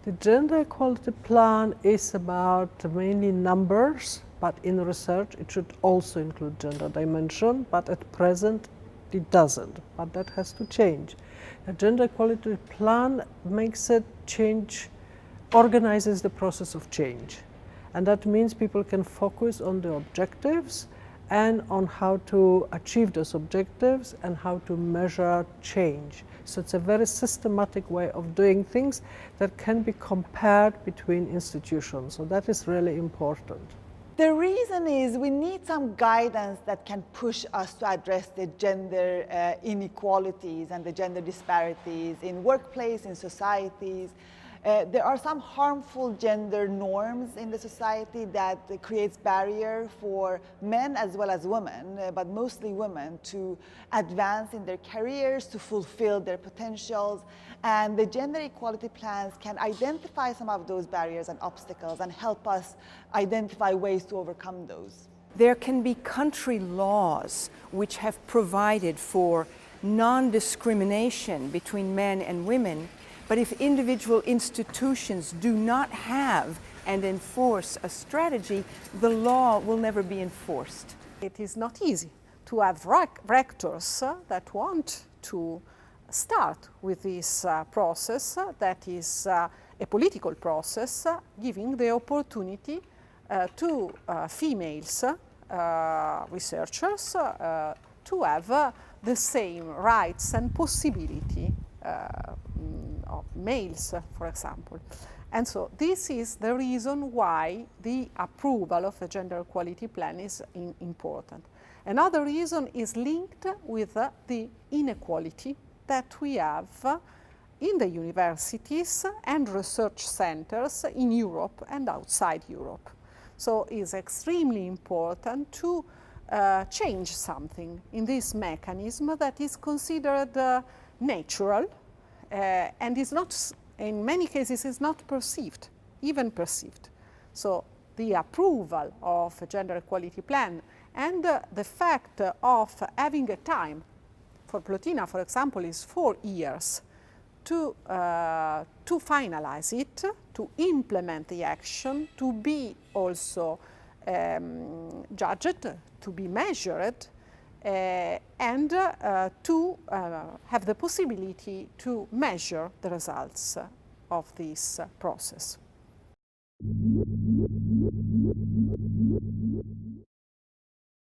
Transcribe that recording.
The gender equality plan is about mainly numbers, but in research it should also include gender dimension, but at present it doesn't, but that has to change. The gender equality plan makes it change, organizes the process of change. And that means people can focus on the objectives and on how to achieve those objectives and how to measure change. So it's a very systematic way of doing things that can be compared between institutions. So that is really important. The reason is we need some guidance that can push us to address the gender inequalities and the gender disparities in workplace, in societies. There are some harmful gender norms in the society that creates barrier for men as well as women, but mostly women, to advance in their careers, to fulfill their potentials. And the gender equality plans can identify some of those barriers and obstacles and help us identify ways to overcome those. There can be country laws which have provided for non-discrimination between men and women. But if individual institutions do not have and enforce a strategy, the law will never be enforced. It is not easy to have rectors that want to start with this process that is a political process, giving the opportunity to females researchers to have the same rights and possibility of males, for example. And so this is the reason why the approval of a gender equality plan is important. Another reason is linked with the inequality that we have in the universities and research centers in Europe and outside Europe. So it's extremely important to change something in this mechanism that is considered natural and is not, in many cases, is not perceived, even perceived. So the approval of a gender equality plan and the fact of having a time, for PLOTINA, for example, is 4 years, to finalize it, to implement the action, to be also judged, to be measured, and to have the possibility to measure the results of this process.